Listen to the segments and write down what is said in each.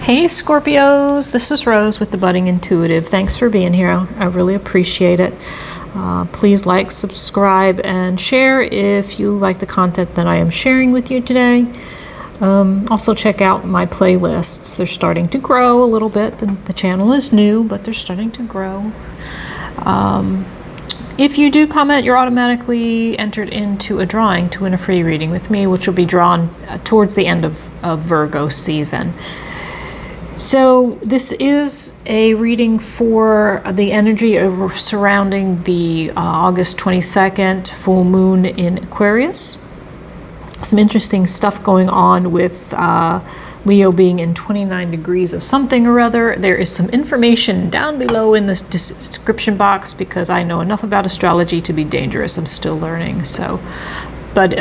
Hey Scorpios, this is Rose with the Budding Intuitive. Thanks for being here. I really appreciate it. Please like, subscribe, and share if you like the content that I am sharing with you today. Also check out my playlists. They're starting to grow a little bit. The channel is new, but they're starting to grow. If you do comment, you're automatically entered into a drawing to win a free reading with me, which will be drawn towards the end of Virgo season. So this is a reading for the energy surrounding the August 22nd full moon in Aquarius. Some interesting stuff going on with Leo being in 29 degrees of something or other. There is some information down below in the description box because I know enough about astrology to be dangerous. I'm still learning. But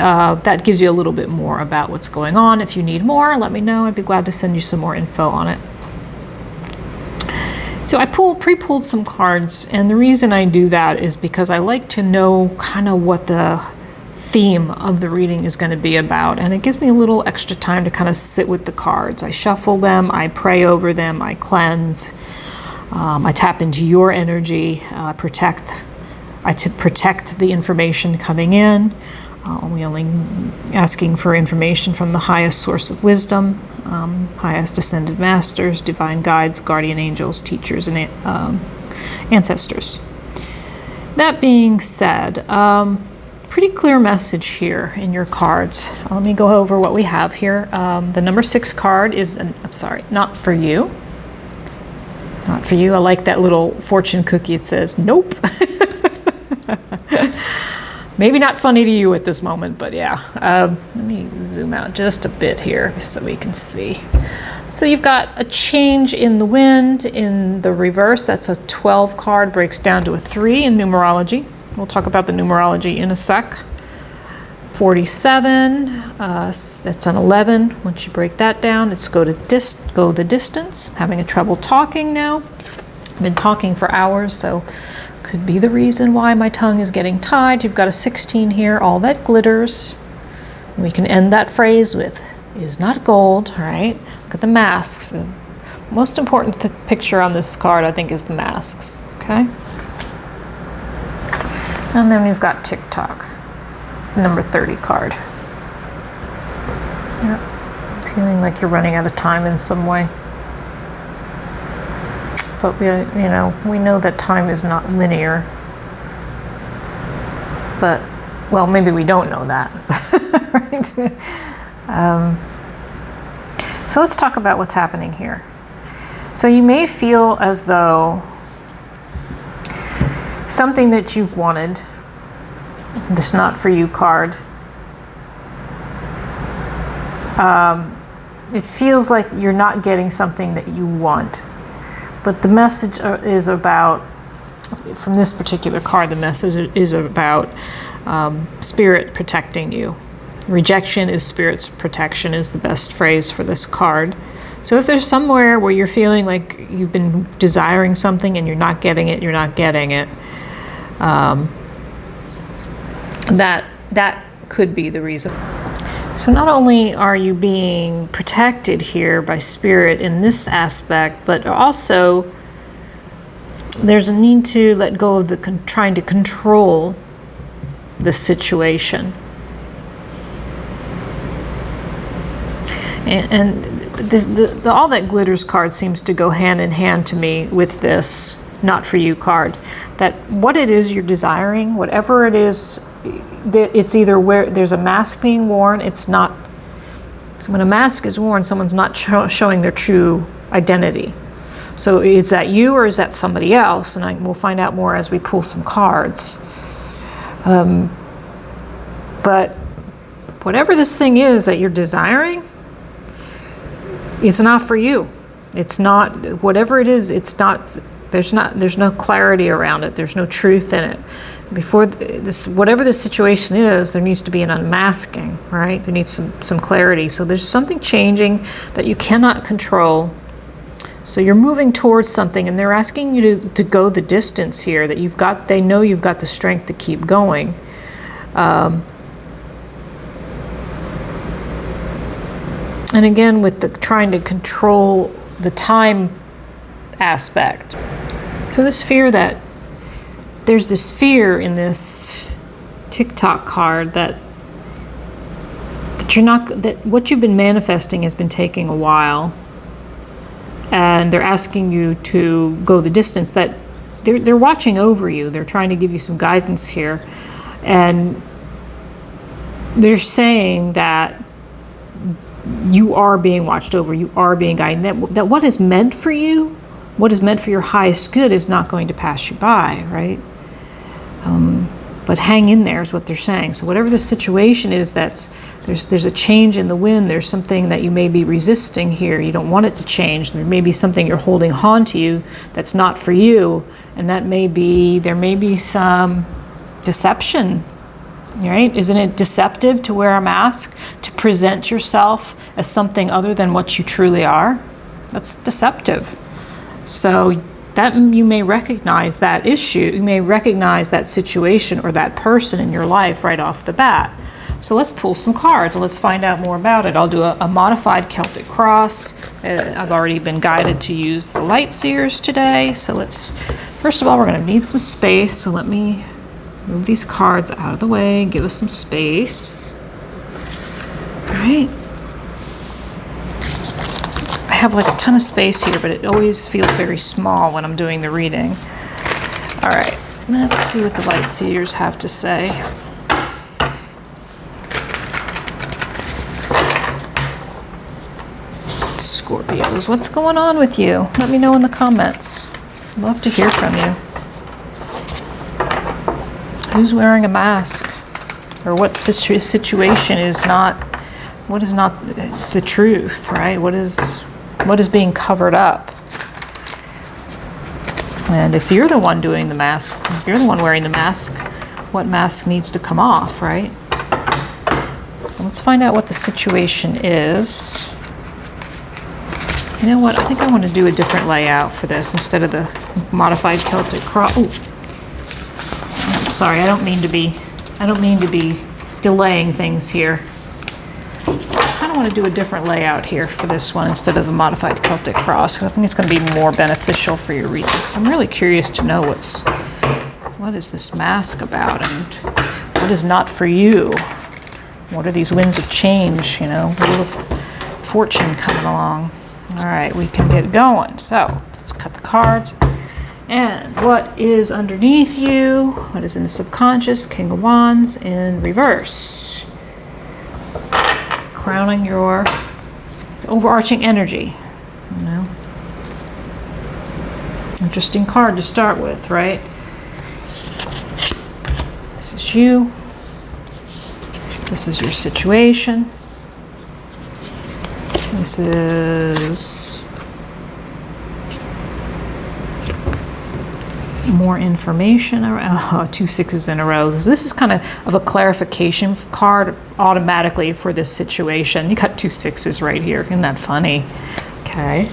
that gives you a little bit more about what's going on. If you need more, let me know. I'd be glad to send you some more info on it. So I pre-pulled some cards, and the reason I do that is because I like to know kind of what the theme of the reading is going to be about, and it gives me a little extra time to kind of sit with the cards. I shuffle them, I pray over them, I cleanse, I tap into your energy, protect the information coming in. We only asking for information from the highest source of wisdom, highest ascended masters, divine guides, guardian angels, teachers, and ancestors. That being said, pretty clear message here in your cards. Let me go over what we have here. The number 6 card is, not for you. Not for you. I like that little fortune cookie. It says, nope. Maybe not funny to you at this moment, but yeah. Let me zoom out just a bit here so we can see. So you've got a change in the wind in the reverse. That's a 12 card, breaks down to a 3 in numerology. We'll talk about the numerology in a sec. 47, it's an 11. Once you break that down, it's go the distance. Having a trouble talking now. I've been talking for hours, so could be the reason why my tongue is getting tied. You've got a 16 here, all that glitters. We can end that phrase with, is not gold, all right? Look at the masks. The most important picture on this card, I think, is the masks, okay? And then we've got TikTok, number 30 card. Yep. Feeling like you're running out of time in some way. But we know that time is not linear. But, well, maybe we don't know that, right? So let's talk about what's happening here. So you may feel as though something that you've wanted, this not for you card, it feels like you're not getting something that you want. But the message is about, from this particular card, the message is about spirit protecting you. Rejection is spirit's protection is the best phrase for this card. So if there's somewhere where you're feeling like you've been desiring something and you're not getting it, that could be the reason. So not only are you being protected here by spirit in this aspect, but also there's a need to let go of trying to control the situation. And the all that glitters card seems to go hand in hand to me with this not for you card. That what it is you're desiring, whatever it is, it's either where there's a mask being worn, it's not. So when a mask is worn, someone's not showing their true identity. So is that you or is that somebody else? And we'll find out more as we pull some cards. But whatever this thing is that you're desiring, it's not for you. It's not, whatever it is, it's not, there's no clarity around it. There's no truth in it. Before this, whatever the situation is, there needs to be an unmasking, right? There needs some clarity. So there's something changing that you cannot control. So you're moving towards something, and they're asking you to go the distance here. That they know you've got the strength to keep going. And again, with the trying to control the time aspect. So this fear there's this fear in this TikTok card that what you've been manifesting has been taking a while, and they're asking you to go the distance. That they're watching over you. They're trying to give you some guidance here, and they're saying that you are being watched over. You are being guided. That what is meant for you, what is meant for your highest good, is not going to pass you by, right? But hang in there is what they're saying. So whatever the situation is, there's a change in the wind. There's something that you may be resisting here. You don't want it to change. There may be something you're holding on to you that's not for you, and there may be some deception, right? Isn't it deceptive to wear a mask, to present yourself as something other than what you truly are? That's deceptive. So that you may recognize that issue, you may recognize that situation or that person in your life right off the bat. So let's pull some cards and let's find out more about it. I'll do a modified Celtic cross. I've already been guided to use the light seers today. So first of all, we're going to need some space. So let me move these cards out of the way, give us some space. All right. I have like a ton of space here, but it always feels very small when I'm doing the reading. All right, let's see what the light seers have to say. Scorpios, what's going on with you? Let me know in the comments. I'd love to hear from you. Who's wearing a mask? Or what situation is not the truth, right? What is being covered up? And if you're the one doing the mask, if you're the one wearing the mask, what mask needs to come off, right? So let's find out what the situation is. You know what? I think I want to do a different layout for this instead of the modified Celtic cross. Oh, I'm sorry. I don't mean to be delaying things here. I want to do a different layout here for this one instead of the modified Celtic cross, because I think it's going to be more beneficial for your reading. Because I'm really curious to know what is this mask about, and what is not for you. What are these winds of change? You know, a little fortune coming along. All right, we can get going. So let's cut the cards. And what is underneath you? What is in the subconscious? King of Wands in reverse. Crowning your overarching energy, you know. Interesting card to start with, right? This is you. This is your situation. This is more information. Oh, 2 6s in a row. So this is kind of a clarification card automatically for this situation. You got 2 6s right here. Isn't that funny? Okay.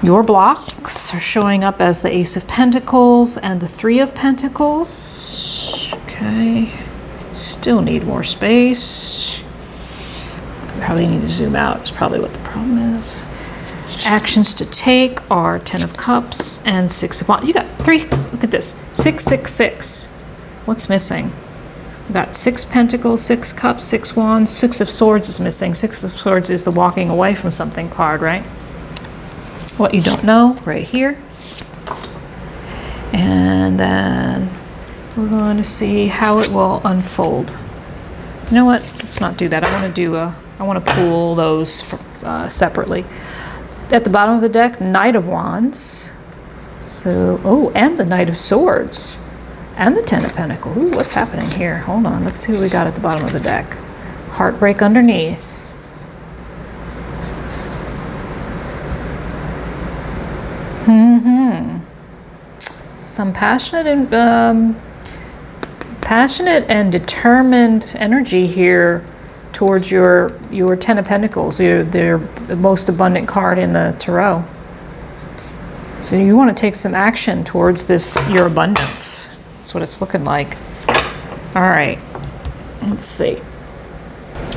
Your blocks are showing up as the Ace of Pentacles and the 3 of Pentacles. Okay. Still need more space. I probably need to zoom out. It's probably what the problem is. Actions to take are 10 of Cups and 6 of Wands. You got 3. Look at this. 6 6 6. What's missing? We got 6 Pentacles, 6 Cups, 6 Wands. 6 of Swords is missing. 6 of Swords is the walking away from something card, right? What you don't know, right here. And then we're going to see how it will unfold. You know what? Let's not do that. I want to pull those separately. At the bottom of the deck, Knight of Wands. So, and the Knight of Swords. And the 10 of Pentacles. Ooh, what's happening here? Hold on, let's see what we got at the bottom of the deck. Heartbreak underneath. Some passionate and determined energy here towards your 10 of Pentacles, the most abundant card in the tarot. So you want to take some action towards your abundance. That's what it's looking like. All right, let's see.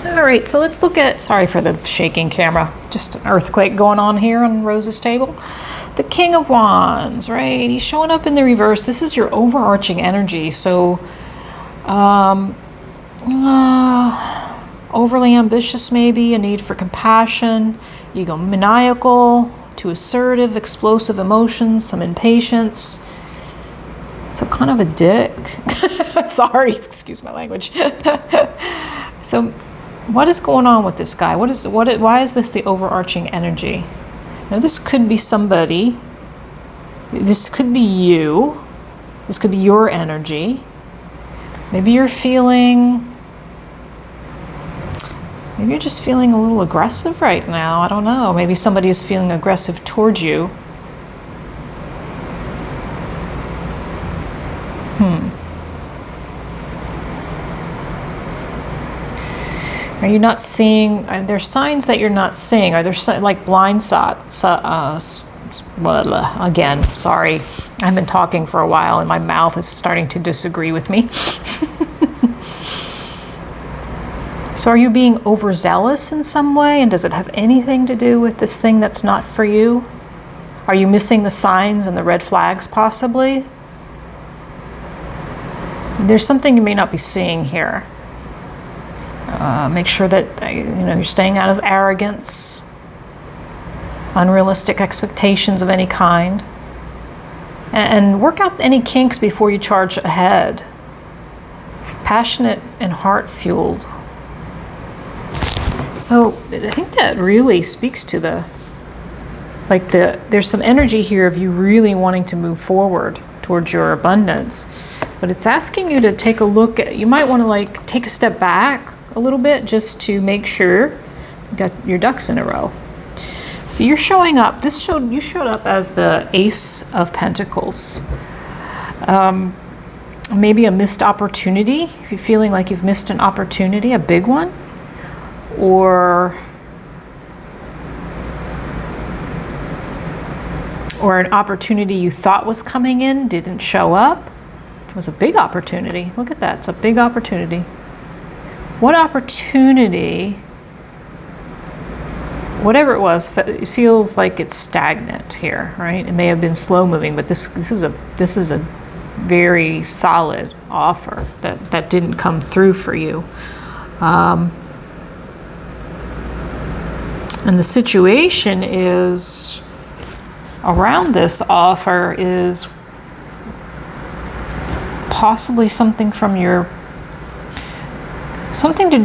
All right, so let's look at, sorry for the shaking camera, just an earthquake going on here on Rose's table. The King of Wands, right? He's showing up in the reverse. This is your overarching energy. So, overly ambitious maybe, a need for compassion, egomaniacal, too assertive, explosive emotions, some impatience. So kind of a dick. Sorry, excuse my language. So what is going on with this guy? Why is this the overarching energy? Now this could be somebody. This could be you. This could be your energy. Maybe you're just feeling a little aggressive right now. I don't know. Maybe somebody is feeling aggressive towards you. Are you not seeing? Are there signs that you're not seeing? Are there like blind spots? Again, sorry. I've been talking for a while and my mouth is starting to disagree with me. So are you being overzealous in some way? And does it have anything to do with this thing that's not for you? Are you missing the signs and the red flags possibly? There's something you may not be seeing here. Make sure that you're staying out of arrogance, unrealistic expectations of any kind, and work out any kinks before you charge ahead. Passionate and heart-fueled. So I think that really speaks to there's some energy here of you really wanting to move forward towards your abundance, but it's asking you to take a look at, you might want to take a step back a little bit just to make sure you got your ducks in a row. So you're showing up, you showed up as the Ace of Pentacles. Maybe a missed opportunity, if you're feeling like you've missed an opportunity, a big one, or an opportunity you thought was coming in didn't show up. It was a big opportunity. Look at that, it's a big opportunity. What opportunity, whatever it was, it feels like it's stagnant here, right? It may have been slow moving, but this is a very solid offer that didn't come through for you. And the situation is around this offer is possibly something to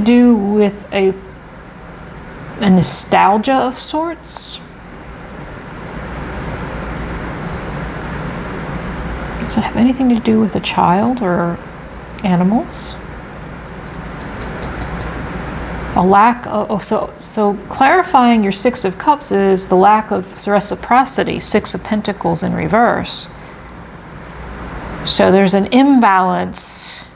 do with a nostalgia of sorts. Does it have anything to do with a child or animals? A lack of, so clarifying your Six of Cups is the lack of reciprocity, Six of Pentacles in reverse. So there's an imbalance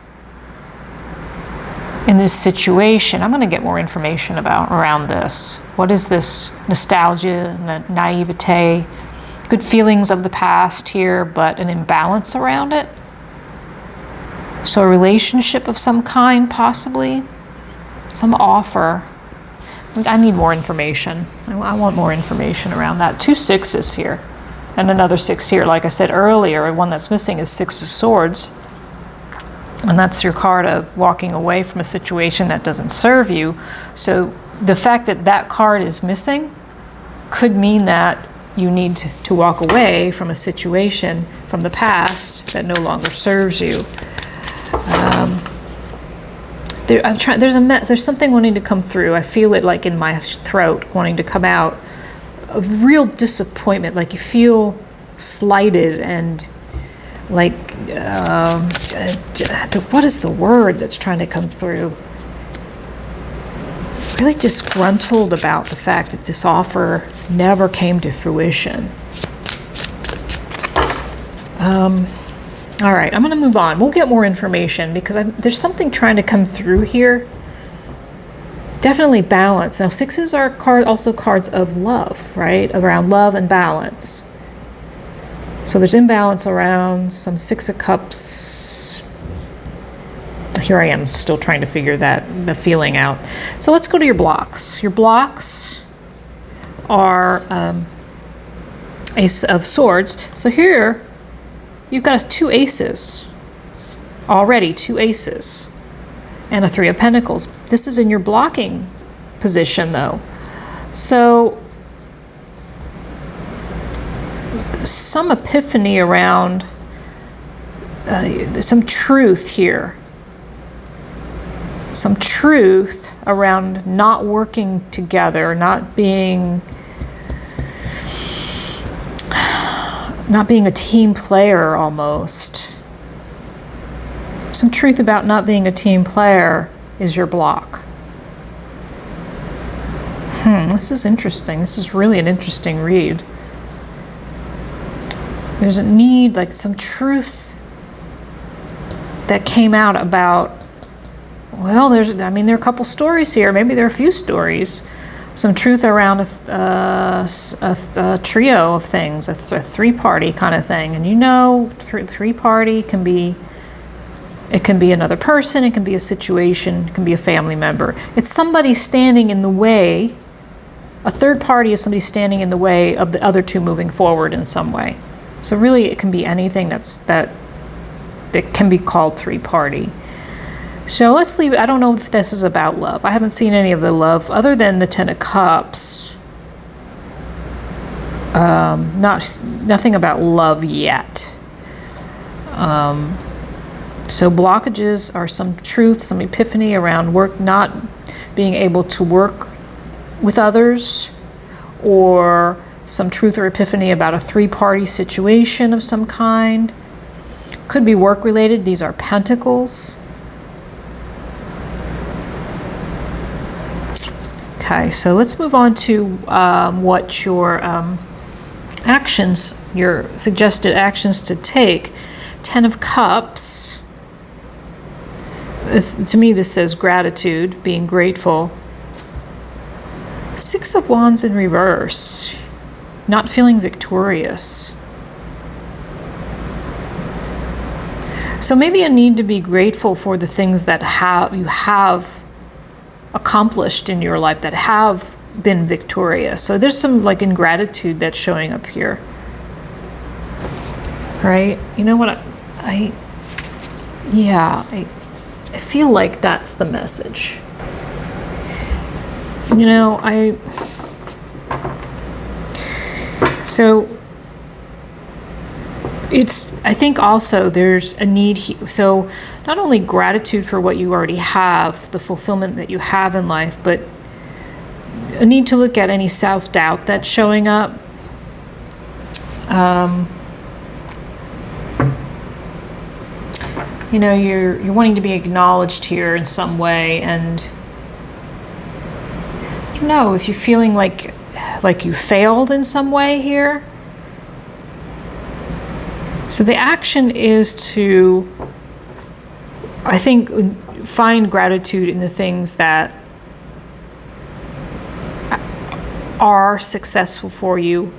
in this situation. I'm going to get more information around this. What is this nostalgia and the naivete? Good feelings of the past here, but an imbalance around it. So a relationship of some kind, possibly. Some offer. I need more information. I want more information around that. 2 sixes here. And another 6 here. Like I said earlier, one that's missing is 6 of Swords. And that's your card of walking away from a situation that doesn't serve you. So the fact that that card is missing could mean that you need to walk away from a situation from the past that no longer serves you. There's something wanting to come through. I feel it like in my throat wanting to come out. Of real disappointment, like you feel slighted and like, what is the word that's trying to come through? Really disgruntled about the fact that this offer never came to fruition. All right, I'm going to move on. We'll get more information because there's something trying to come through here. Definitely balance. Now, sixes are also cards of love, right? Around love and balance. So there's imbalance around some 6 of Cups. here I am still trying to figure the feeling out. So let's go to your blocks. Your blocks are Ace of Swords. So here you've got 2 aces already, 2 aces, and a 3 of Pentacles. This is in your blocking position though. So some epiphany around some truth here. Some truth around not working together, not being a team player almost. Some truth about not being a team player is your block. This is interesting. This is really an interesting read. There's a need, like some truth that came out about, well, there are a couple stories here. Maybe there are a few stories. Some truth around a trio of things, a 3-party kind of thing. And 3-party can be, it can be another person, it can be a situation, it can be a family member. It's somebody standing in the way. A 3rd party is somebody standing in the way of the other 2 moving forward in some way. So really it can be anything that can be called 3-party. So let's leave it. I don't know if this is about love. I haven't seen any of the love other than the 10 of Cups. Nothing about love yet. So blockages are some truth, some epiphany around work, not being able to work with others, or some truth or epiphany about a 3-party situation of some kind. Could be work related. These are Pentacles. Okay, so let's move on to what your actions, your suggested actions to take. 10 of Cups. To me, this says gratitude, being grateful. 6 of Wands in reverse. Not feeling victorious. So maybe a need to be grateful for the things that you have accomplished in your life, that have been victorious. So there's some like ingratitude that's showing up here. Right? You know what? I feel like that's the message. I think also there's a need so not only gratitude for what you already have, the fulfillment that you have in life, but a need to look at any self-doubt that's showing up. You're wanting to be acknowledged here in some way, and I don't know if you're feeling like you failed in some way here. So the action is to, I think, find gratitude in the things that are successful for you,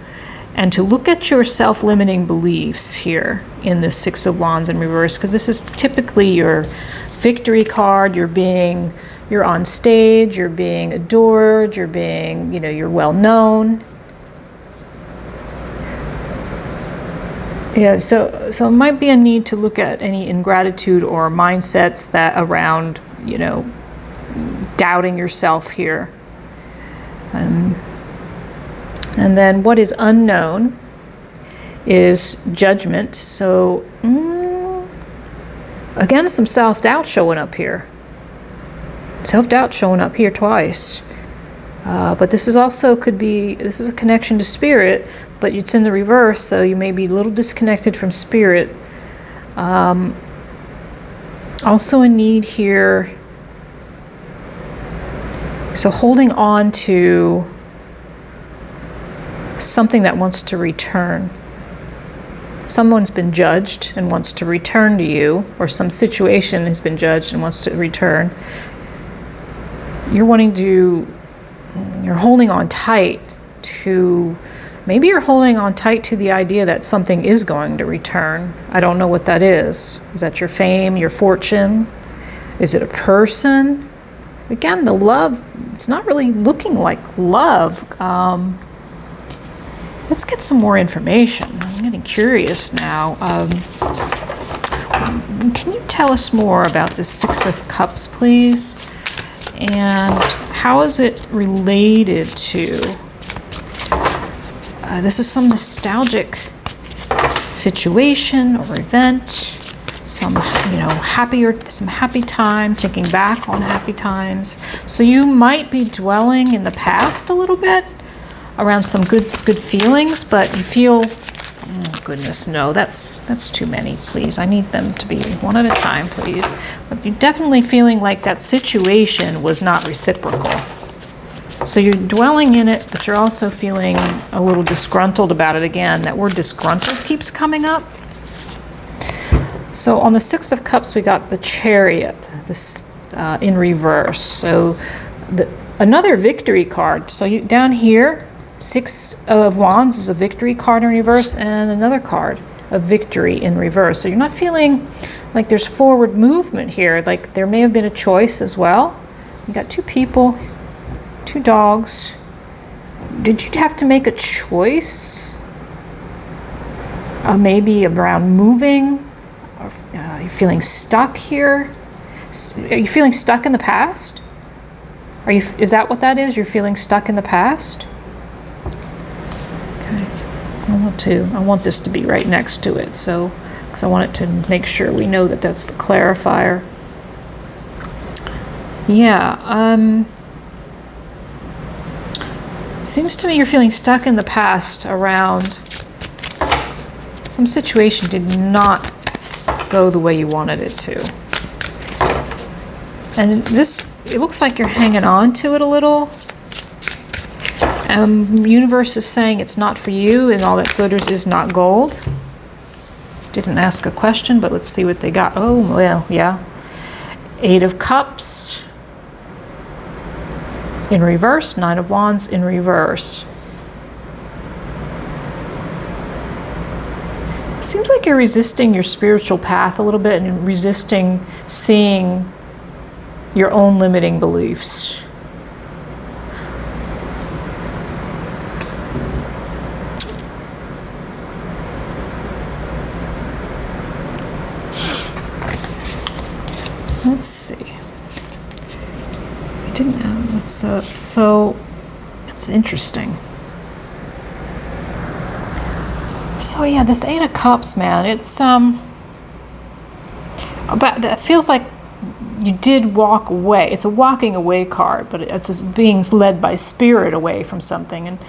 and to look at your self-limiting beliefs here in the 6 of Wands in reverse, because this is typically your victory card. You're on stage, you're being adored, you're well known. Yeah, so it might be a need to look at any ingratitude or mindsets that around, doubting yourself here. And then what is unknown is Judgment. So, again, some self-doubt showing up here. Self-doubt showing up here twice. But this is this is a connection to Spirit, but it's in the reverse, so you may be a little disconnected from Spirit. Also a need here, so holding on to something that wants to return. Someone's been judged and wants to return to you, or some situation has been judged and wants to return. You're holding on tight to, maybe you're holding on tight to the idea that something is going to return. I don't know what that is. Is that your fame, your fortune? Is it a person? Again, the love, it's not really looking like love. Let's get some more information. I'm getting curious now. Can you tell us more about the Six of Cups, please? And how is it related to? This is some nostalgic situation or event, some happy time, thinking back on happy times. So you might be dwelling in the past a little bit around some good feelings, but you feel, oh goodness, no, that's too many, please. I need them to be one at a time, please. But you're definitely feeling like that situation was not reciprocal. So you're dwelling in it, but you're also feeling a little disgruntled about it. Again, that word disgruntled keeps coming up. So on the Six of Cups, we got the Chariot, this in reverse. So another victory card. So down here, Six of Wands is a victory card in reverse, and another card of victory in reverse. So you're not feeling like there's forward movement here. Like there may have been a choice as well. You got two people, two dogs. Did you have to make a choice? Maybe around moving? Or, you're feeling stuck here? Are you feeling stuck in the past? Is that what that is? You're feeling stuck in the past? Okay. I want this to be right next to it, so because I want it to make sure we know that that's the clarifier. Yeah, seems to me you're feeling stuck in the past around some situation did not go the way you wanted it to. And it looks like you're hanging on to it a little. Universe is saying it's not for you, and all that glitters is not gold. Didn't ask a question, but let's see what they got. Oh, well, yeah. Eight of Cups in reverse, Nine of Wands in reverse. Seems like you're resisting your spiritual path a little bit and resisting seeing your own limiting beliefs. Let's see. I didn't know. So that's interesting. So yeah, this Eight of Cups, man, it's but it feels like you did walk away. It's a walking away card, but it's just being led by spirit away from something. And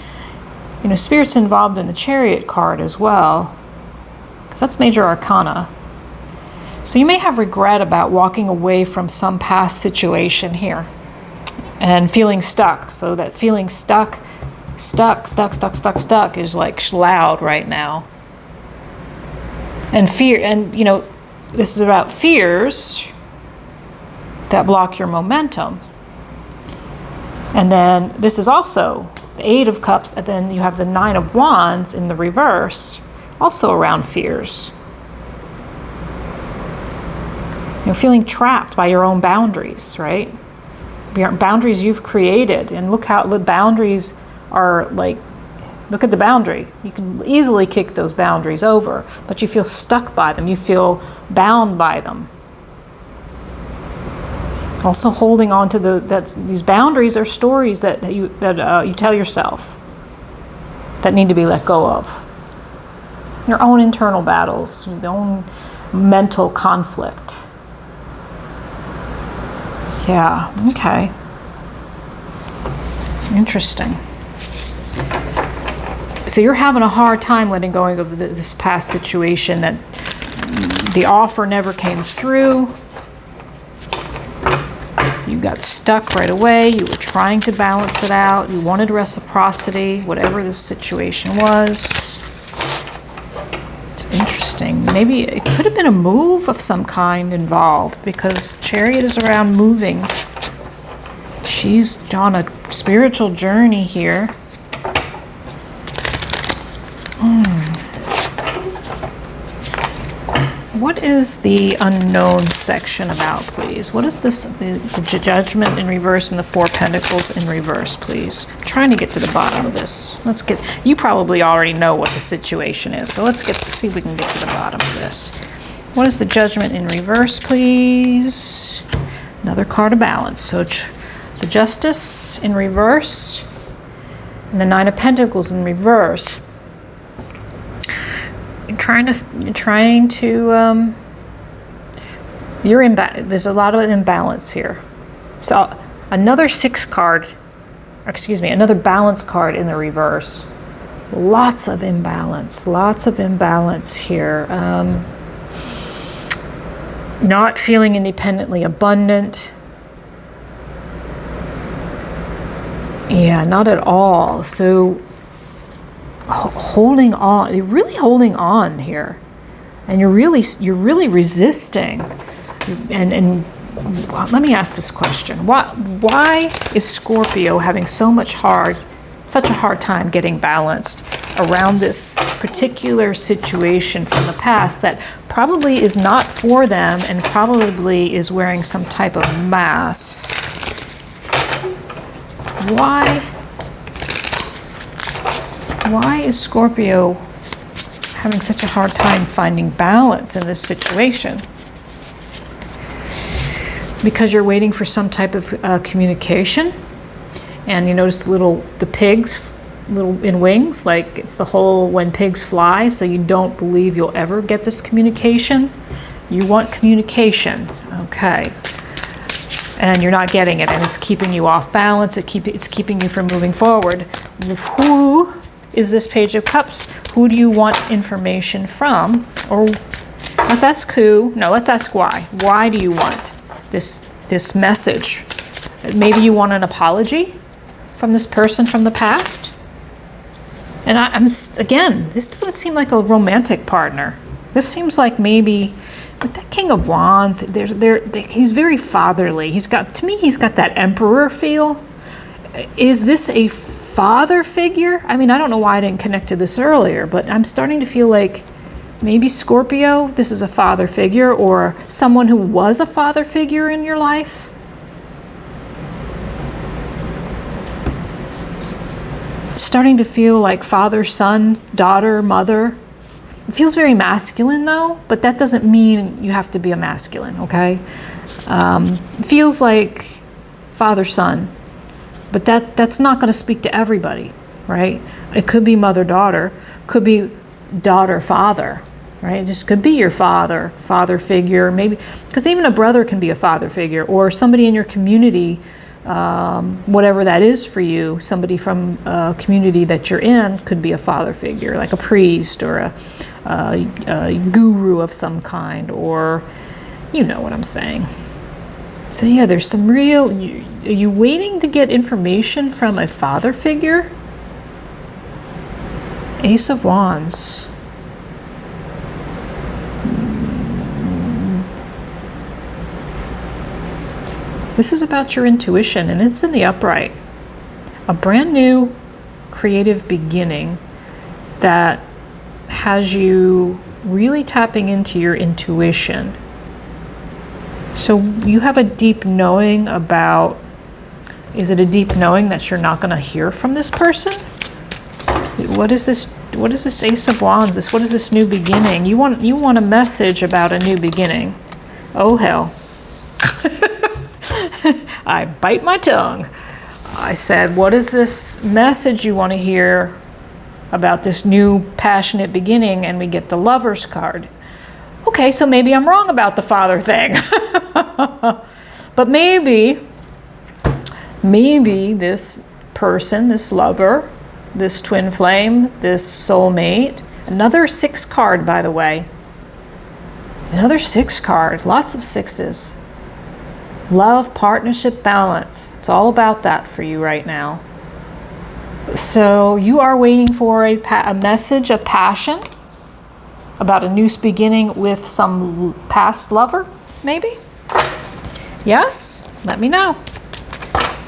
you know, spirit's involved in the Chariot card as well, because that's major arcana. So you may have regret about walking away from some past situation here and feeling stuck. So that feeling stuck is like loud right now. And fear, and you know, this is about fears that block your momentum. And then this is also the Eight of Cups, and then you have the Nine of Wands in the reverse, also around fears. You're feeling trapped by your own boundaries, right? Boundaries you've created, and look how the boundaries are like, look at the boundary. You can easily kick those boundaries over, but you feel stuck by them. You feel bound by them. Also holding on to these boundaries are stories that you tell yourself that need to be let go of. Your own internal battles, your own mental conflict. Yeah, okay. Interesting. So you're having a hard time letting go of this past situation, that the offer never came through. You got stuck right away. You were trying to balance it out. You wanted reciprocity, whatever the situation was. It's interesting. Maybe it could have been a move of some kind involved, because Chariot is around moving. She's on a spiritual journey here. What is the unknown section about, please? What is this, the Judgment in reverse and the Four Pentacles in reverse, please? I'm trying to get to the bottom of this. You probably already know what the situation is, so let's see if we can get to the bottom of this. What is the Judgment in reverse, please? Another card of balance. So the Justice in reverse and the Nine of Pentacles in reverse. There's a lot of imbalance here. So another another balance card in the reverse. Lots of imbalance here. Not feeling independently abundant. Yeah, not at all. So holding on, you're really holding on here, and you're really resisting. And let me ask this question: why is Scorpio having such a hard time getting balanced around this particular situation from the past that probably is not for them and probably is wearing some type of mask? Why is Scorpio having such a hard time finding balance in this situation? Because you're waiting for some type of communication, and you notice the pigs little in wings, like it's the whole when pigs fly, so you don't believe you'll ever get this communication. You want communication, okay, and you're not getting it, and it's keeping you off balance. It's keeping you from moving forward. Who is this Page of Cups? Who do you want information from? Or let's ask who. No, let's ask why. Why do you want this message? Maybe you want an apology from this person from the past. And again, this doesn't seem like a romantic partner. This seems like maybe with that King of Wands, he's very fatherly. He's got that Emperor feel. Is this a father figure? I mean, I don't know why I didn't connect to this earlier, but I'm starting to feel like maybe Scorpio, this is a father figure, or someone who was a father figure in your life. Starting to feel like father, son, daughter, mother. It feels very masculine though, but that doesn't mean you have to be a masculine, okay? It feels like father, son, but that's not going to speak to everybody, right? It could be mother, daughter, could be daughter, father, right? It just could be your father figure, maybe, because even a brother can be a father figure, or somebody in your community, whatever that is for you, somebody from a community that you're in could be a father figure, like a priest or a guru of some kind, or you know what I'm saying. So yeah, there's some real, are you waiting to get information from a father figure? Ace of Wands. This is about your intuition, and it's in the upright. A brand new creative beginning that has you really tapping into your intuition. So you have a deep knowing about, is it a deep knowing that you're not going to hear from this person? What is this? What is this Ace of Wands? What is this new beginning? You want a message about a new beginning. Oh hell. I bite my tongue. I said, what is this message you want to hear about this new passionate beginning? And we get the Lover's card. Okay, so maybe I'm wrong about the father thing. But maybe this person, this lover, this twin flame, this soulmate, another 6 card, by the way. Another 6 card, lots of 6s. Love, partnership, balance. It's all about that for you right now. So you are waiting for a message of passion about a new beginning with some past lover, maybe? Yes? Let me know.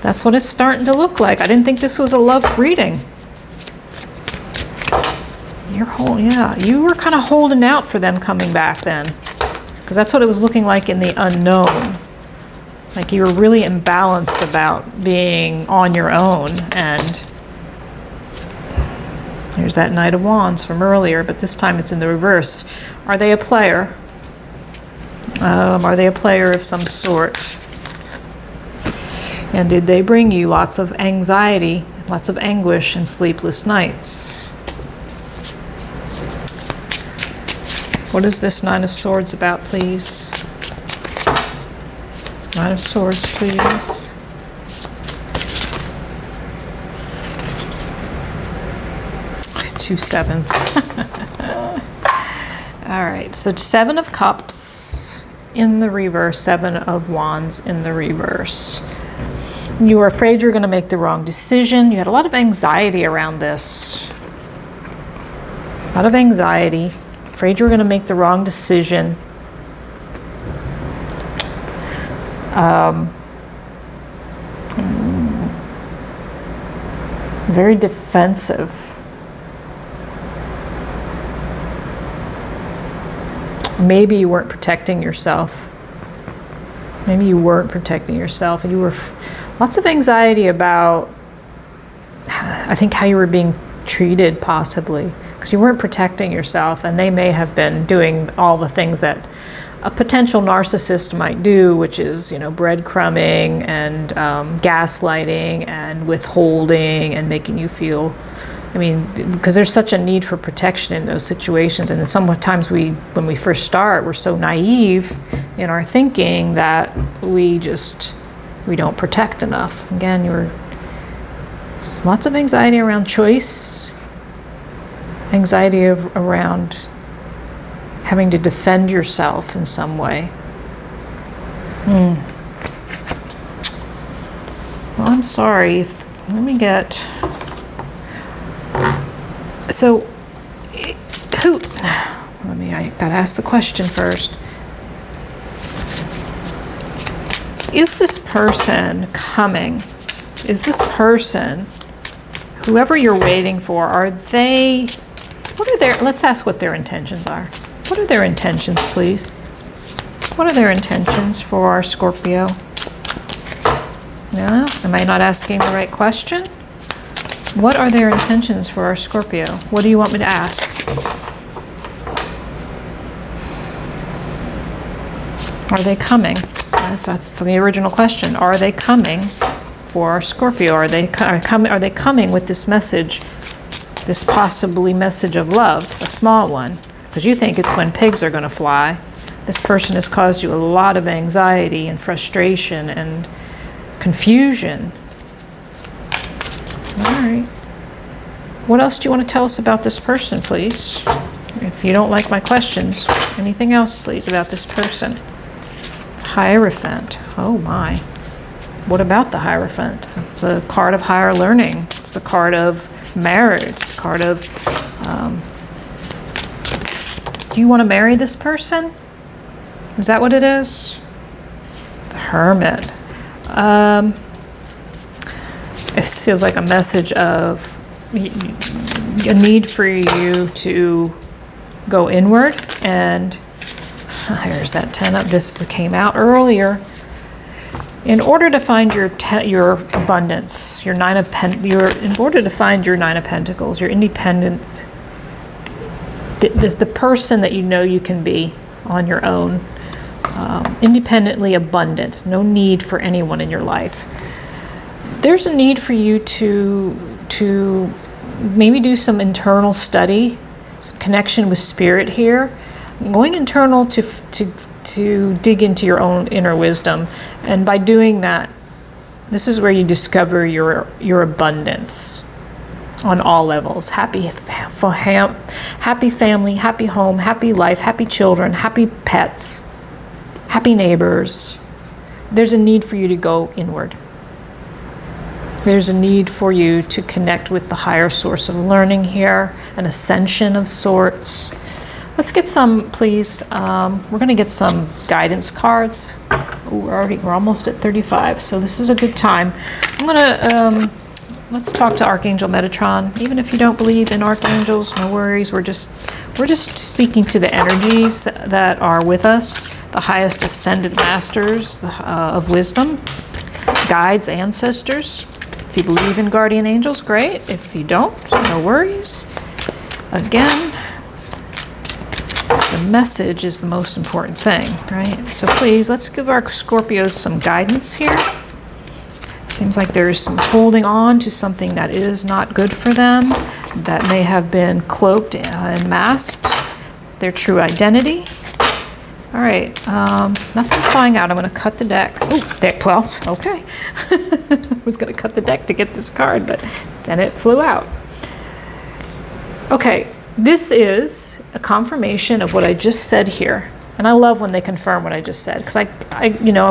That's what it's starting to look like. I didn't think this was a love reading. You were kind of holding out for them coming back then. because that's what it was looking like in the unknown. Like you were really imbalanced about being on your own. And there's that Knight of Wands from earlier, but this time it's in the reverse. Are they a player? Are they a player of some sort? And did they bring you lots of anxiety, lots of anguish, and sleepless nights? What is this Nine of Swords about, please? Nine of Swords, please. Two sevens. All right, so Seven of Cups in the reverse, Seven of Wands in the reverse. You were afraid you were going to make the wrong decision. You had a lot of anxiety around this. A lot of anxiety. Afraid you were going to make the wrong decision. Very defensive. Maybe you weren't protecting yourself. Maybe you weren't protecting yourself. You were lots of anxiety about, I think, how you were being treated, possibly, because you weren't protecting yourself, and they may have been doing all the things that a potential narcissist might do, which is, you know, breadcrumbing and gaslighting and withholding and making you feel, I mean, because there's such a need for protection in those situations. And sometimes when we first start, we're so naive in our thinking that we don't protect enough. Again, lots of anxiety around choice, anxiety around having to defend yourself in some way. Well, I'm sorry. Let me get... So, I gotta ask the question first. Is this person coming? Is this person, whoever you're waiting for, let's ask what their intentions are. What are their intentions, please? What are their intentions for our Scorpio? No? Am I not asking the right question? What are their intentions for our Scorpio? What do you want me to ask? Are they coming? That's the original question. Are they coming for our Scorpio? Are they coming with this message, this possibly message of love, a small one? Because you think it's when pigs are going to fly. This person has caused you a lot of anxiety and frustration and confusion. All right. What else do you want to tell us about this person, please? If you don't like my questions, anything else, please, about this person? Hierophant. Oh my. What about the Hierophant? It's the card of higher learning. It's the card of marriage. It's the card of... do you want to marry this person? Is that what it is? The Hermit. It feels like a message of a need for you to go inward. And here's that 10 up. This came out earlier. In order to find your abundance, in order to find your Nine of Pentacles, your independence, the person that you know you can be on your own, independently abundant, no need for anyone in your life. There's a need for you to maybe do some internal study, some connection with spirit here, going internal to dig into your own inner wisdom. And by doing that, this is where you discover your abundance on all levels. Happy family, happy home, happy life, happy children, happy pets, happy neighbors. There's a need for you to go inward. There's a need for you to connect with the higher source of learning here, an ascension of sorts. Let's get some, please. We're going to get some guidance cards. Ooh, we're almost at 35, so this is a good time. I'm going to let's talk to Archangel Metatron. Even if you don't believe in archangels, no worries. We're just speaking to the energies that are with us, the highest ascended masters of wisdom, guides, ancestors. If you believe in guardian angels, great. If you don't, no worries. Again, the message is the most important thing, right? So please, let's give our Scorpios some guidance here. Seems like there's some holding on to something that is not good for them, that may have been cloaked and masked, their true identity. All right, nothing flying out. I'm going to cut the deck. Oh, deck 12. Okay. I was going to cut the deck to get this card, but then it flew out. Okay, this is a confirmation of what I just said here. And I love when they confirm what I just said, because I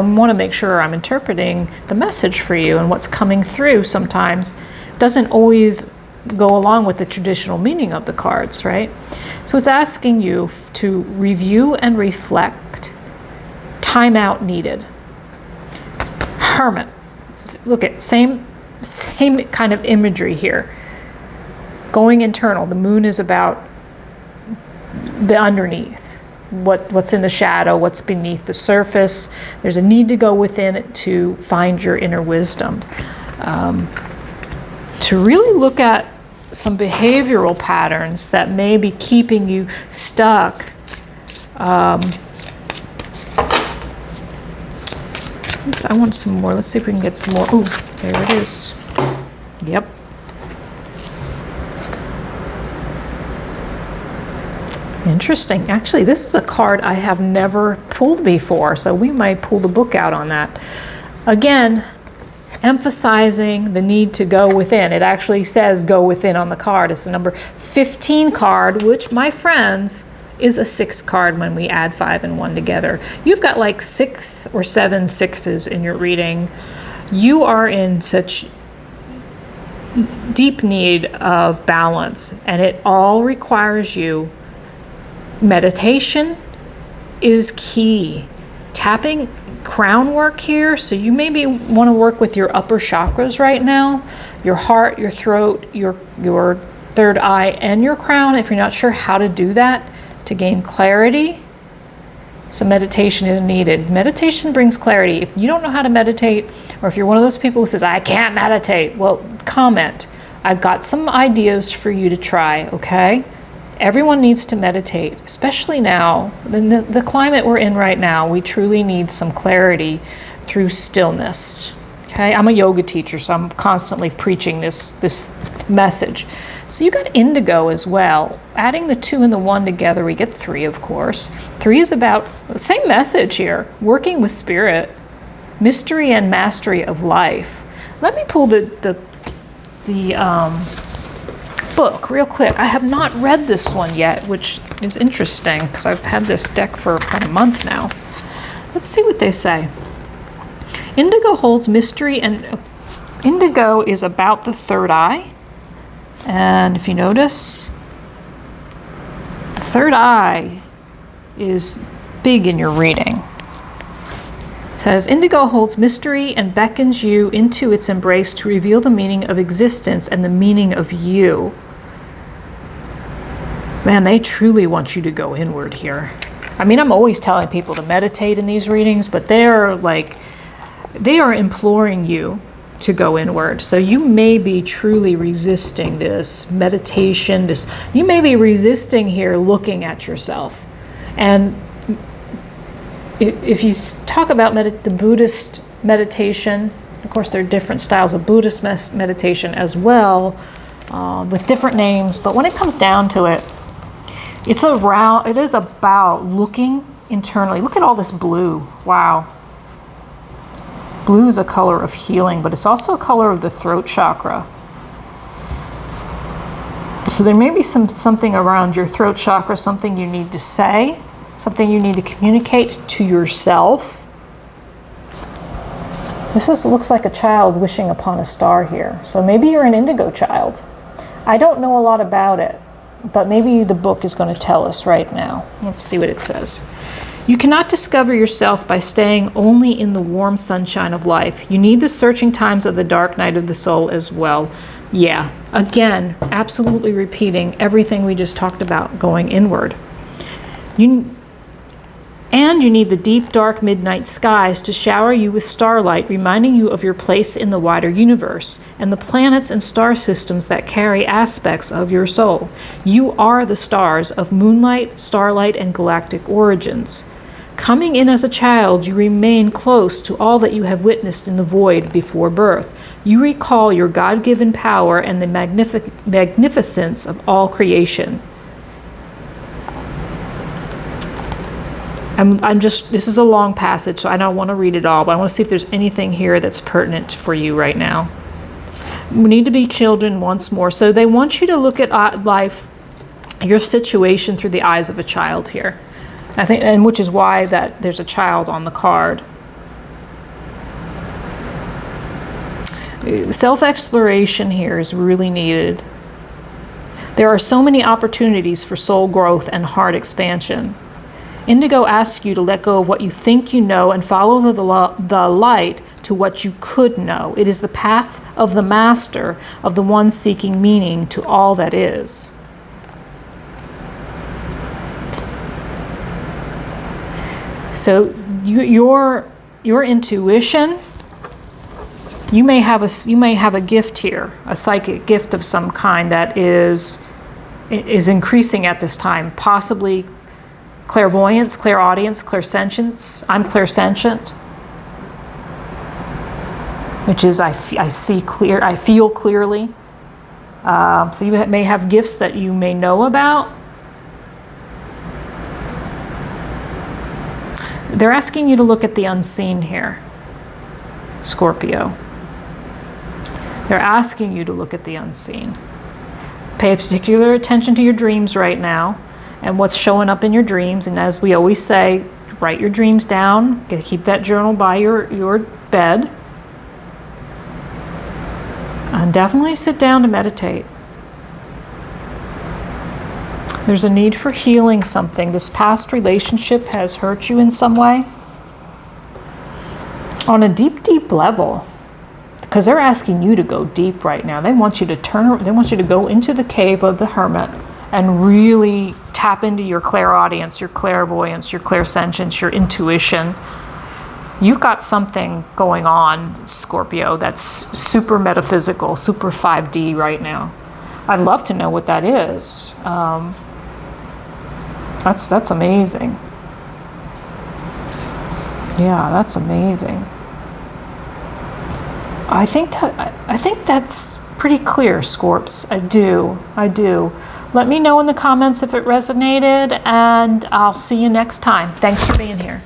want to make sure I'm interpreting the message for you, and what's coming through sometimes doesn't always go along with the traditional meaning of the cards, right? So it's asking you to review and reflect. Time out needed. Hermit. Look at same kind of imagery here. Going internal. The moon is about the underneath. What's in the shadow, what's beneath the surface. There's a need to go within it to find your inner wisdom. To really look at some behavioral patterns that may be keeping you stuck. I want some more. Let's see if we can get some more. Ooh, there it is. Yep. Interesting. Actually, this is a card I have never pulled before, so we might pull the book out on that. Again, emphasizing the need to go within. It actually says go within on the card. It's the number 15 card, which, my friends, is a 6 card when we add 5 and 1 together. You've got like 6 or 7 sixes in your reading. You are in such deep need of balance, and it all requires you. Meditation is key. Tapping crown work here, so you maybe want to work with your upper chakras right now, your heart, your throat, your third eye, and your crown, if you're not sure how to do that to gain clarity. So meditation is needed. Meditation brings clarity. If you don't know how to meditate, or if you're one of those people who says, I can't meditate, well, comment. I've got some ideas for you to try, okay? Everyone needs to meditate, especially now. The climate we're in right now, we truly need some clarity through stillness. Okay, I'm a yoga teacher, so I'm constantly preaching this message. So you got indigo as well. Adding the 2 and the 1 together, we get 3, of course. 3 is about the same message here, working with spirit, mystery and mastery of life. Let me pull the book real quick. I have not read this one yet, which is interesting because I've had this deck for about a month now. Let's see what they say. Indigo holds mystery, and indigo is about the third eye. And if you notice, the third eye is big in your reading. It says, indigo holds mystery and beckons you into its embrace to reveal the meaning of existence and the meaning of you. Man, they truly want you to go inward here. I mean, I'm always telling people to meditate in these readings, but they are imploring you to go inward. So you may be truly resisting this meditation. You may be resisting here looking at yourself. And if you talk about the Buddhist meditation, of course there are different styles of Buddhist meditation as well, with different names. But when it comes down to it, it is about looking internally. Look at all this blue. Wow. Blue is a color of healing, but it's also a color of the throat chakra. So there may be something around your throat chakra, something you need to say, something you need to communicate to yourself. This looks like a child wishing upon a star here. So maybe you're an indigo child. I don't know a lot about it, but maybe the book is going to tell us right now. Let's see what it says. You cannot discover yourself by staying only in the warm sunshine of life. You need the searching times of the dark night of the soul as well. Yeah, again, absolutely repeating everything we just talked about, going inward. And you need the deep, dark midnight skies to shower you with starlight, reminding you of your place in the wider universe and the planets and star systems that carry aspects of your soul. You are the stars of moonlight, starlight, and galactic origins. Coming in as a child, you remain close to all that you have witnessed in the void before birth. You recall your God-given power and the magnificence of all creation. This is a long passage, so I don't want to read it all, but I want to see if there's anything here that's pertinent for you right now. We need to be children once more. So they want you to look at life, your situation, through the eyes of a child here. I think, and which is why that there's a child on the card. Self-exploration here is really needed. There are so many opportunities for soul growth and heart expansion. Indigo asks you to let go of what you think you know and follow the light to what you could know. It is the path of the master, of the one seeking meaning to all that is. So your intuition, you may have a gift here, a psychic gift of some kind that is increasing at this time, possibly clairvoyance, clairaudience, clairsentience. I'm clairsentient, which is I see clear, I feel clearly. So you may have gifts that you may know about. They're asking you to look at the unseen here, Scorpio. They're asking you to look at the unseen. Pay particular attention to your dreams right now and what's showing up in your dreams. And as we always say, write your dreams down. Keep that journal by your bed. And definitely sit down to meditate. There's a need for healing something. This past relationship has hurt you in some way. On a deep, deep level. Because they're asking you to go deep right now. They want you to they want you to go into the cave of the hermit and really tap into your clairaudience, your clairvoyance, your clairsentience, your intuition. You've got something going on, Scorpio, that's super metaphysical, super 5D right now. I'd love to know what that is. That's amazing. Yeah, that's amazing. I think that's pretty clear, Scorps. I do. Let me know in the comments if it resonated, and I'll see you next time. Thanks for being here.